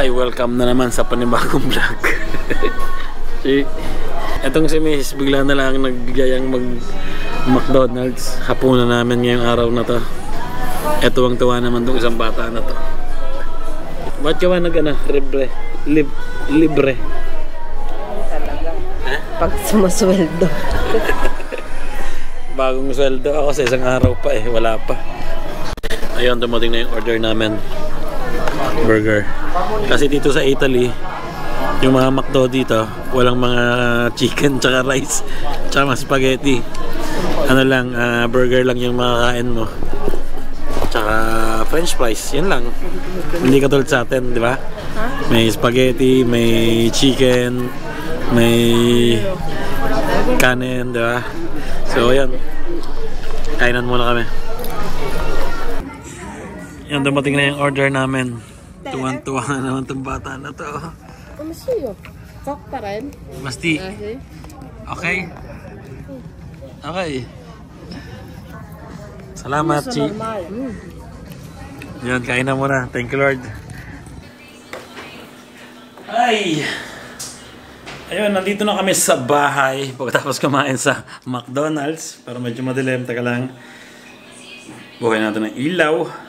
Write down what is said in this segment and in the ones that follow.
Hi, welcome na naman sa panibagong vlog. Etong si Miss bigla na lang naggayang mag McDonald's. Hapunan namin ngayong araw na to. Eto ang tuwa naman tong isang bata na to. Ba't ka ba libre? Talaga. Pag sumasweldo. Bagong sweldo ako sa isang araw pa eh. Wala pa. Ayun, dumating na yung order namin. Burger. Kasi dito sa Italy, yung mga McDo dito, walang mga chicken tsaka rice tsaka mga spaghetti. Ano lang, burger lang yung makakain mo. Tsaka french fries, yun lang. Hindi katulad sa atin, di ba? May spaghetti, may chicken, may kanin, di ba? So, yan. Kainan muna kami. Yan, dumating na yung order namin. Tuwan-tuwa na naman itong bata na to. Masih cok pa rin. Masti. Okay. Okay. Salamat, Chi. Yan, kain na muna. Thank you, Lord. Ay! Ayun, nandito na kami sa bahay. Pagkatapos kumain sa McDonald's. Pero medyo madilim. Taka lang. Buhay natin ng ilaw.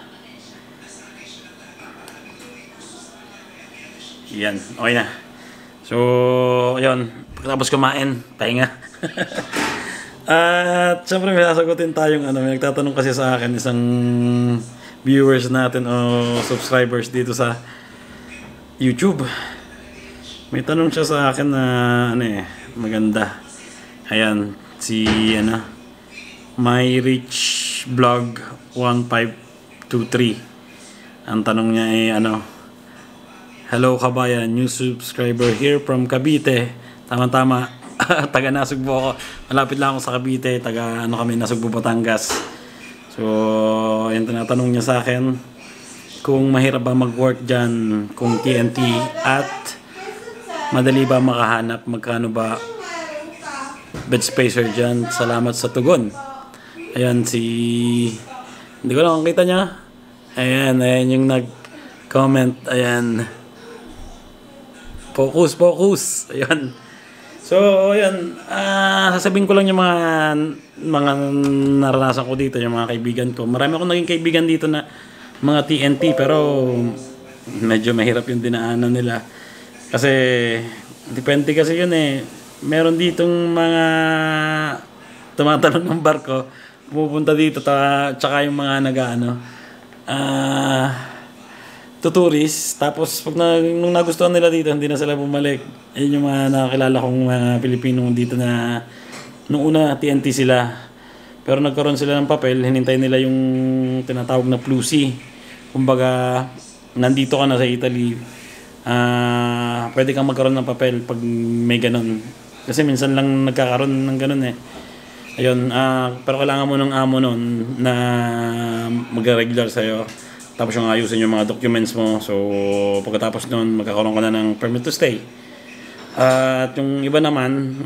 Yan, okay na. So, ayun, pagkatapos kumain, pahinga. At syempre may sasagutin tayong may nagtatanong kasi sa akin, isang viewers natin o subscribers dito sa YouTube. May tanong siya sa akin na maganda. Ayan, si My Rich Vlog 1523. Ang tanong niya ay hello kabayan, new subscriber here from Cavite. Tama-tama, taga Nasugbo ako. Malapit lang ako sa Cavite, taga Nasugbo, Batangas. So, yan tinatanong niya sa akin kung mahirap ba mag-work dyan, kung TNT, at madali ba makahanap, magkano ba bed spacer dyan. Salamat sa tugon. Ayan hindi ko lang makita niya. Ayan yung nag-comment. Ayan. Focus. Ayan. So, ayan. Sasabihin ko lang yung mga naranasan ko dito, yung mga kaibigan ko. Marami akong naging kaibigan dito na mga TNT, pero medyo mahirap yung dinaanan nila. Kasi, depende kasi yun eh. Meron ditong mga tumatalon ng barko, pumupunta dito, tsaka yung mga tuturis, tapos pag nung nagustuhan nila dito, hindi na sila bumalik. Ayun yung mga nakakilala kong mga Pilipino dito na nung una TNT sila, pero nagkaroon sila ng papel, hinintay nila yung tinatawag na Plusi. Kumbaga, nandito ka na sa Italy, pwede kang magkaroon ng papel pag may ganun. Kasi minsan lang nagkakaroon ng ganun eh. Ayun, pero kailangan mo ng amo nun na mag-regular sa'yo. Tapos yung ayusin yung mga documents mo. So, pagkatapos nun, magkakaroon ka na ng permit to stay. At yung iba naman,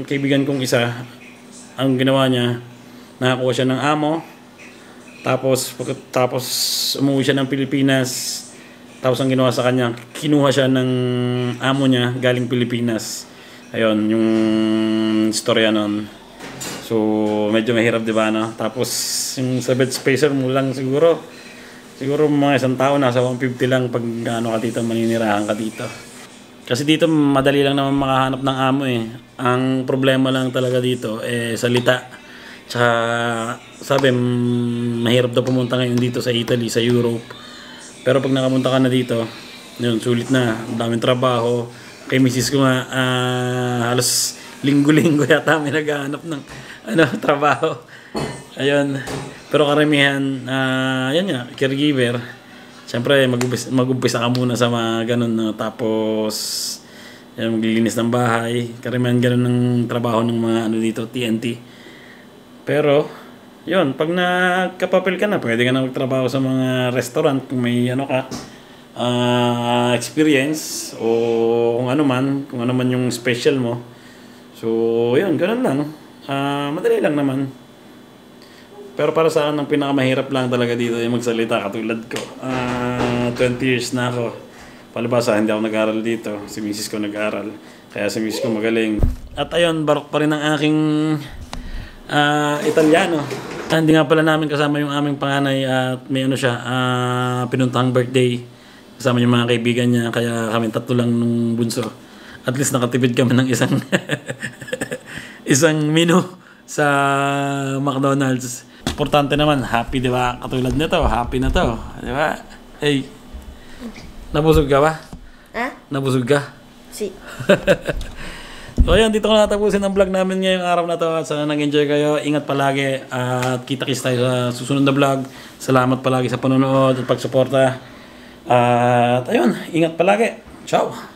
kaibigan kong isa, ang ginawa niya, nakakuha siya ng amo. Tapos umuwi siya ng Pilipinas. Tapos ang ginawa sa kanya, kinuha siya ng amo niya galing Pilipinas. Ayun, yung istorya nun. So, medyo mahirap, di ba, no? Tapos, yung sa bed spacer mo lang siguro mga isang tao, nasa 150 lang pag ka dito, maninirahan ka dito. Kasi dito, madali lang naman makahanap ng amo eh. Ang problema lang talaga dito, salita. Tsaka, sabi, mahirap daw pumunta ngayon dito sa Italy, sa Europe. Pero pag nakapunta ka na dito, yun, sulit na. Ang daming trabaho. Kay misis ko nga, halos linggo-linggo yata may naghahanap ng trabaho. Ayun. Pero karamihan, yan nga, caregiver. Siyempre, mag-umpisa ka muna sa mga ganun. No? Tapos, yan, maglilinis ng bahay. Karamihan ganun ng trabaho ng mga dito, TNT. Pero, yun, pag nagkapapel ka na, pwede ka na magtrabaho sa mga restaurant kung may experience o kung ano man yung special mo. So, yun, ganun lang. Madali lang naman. Pero para sa akin, ang pinakamahirap lang talaga dito ay magsalita katulad ko. 20 years na ako. Palibasa, hindi ako nag-aral dito. Si misis ko nag-aral. Kaya si misis ko magaling. At ayun, barok pa rin ang aking Italiano. Hindi nga pala namin kasama yung aming panganay at may ano siya, pinuntahang birthday. Kasama yung mga kaibigan niya, kaya kami tatlo lang nung bunso. At least nakatipid kami ng isang isang menu sa McDonald's. Importante naman, happy, di ba? Katulad nito, happy na to. Di ba? Hey, nabusog ka ba? Ha? Nabusog ka? Si. So ayan, dito ko natapusin ang vlog namin ngayong araw na to. At sana nag-enjoy kayo. Ingat palagi at kita-kits tayo sa susunod na vlog. Salamat palagi sa panonood at pagsuporta. At ayun, ingat palagi. Ciao!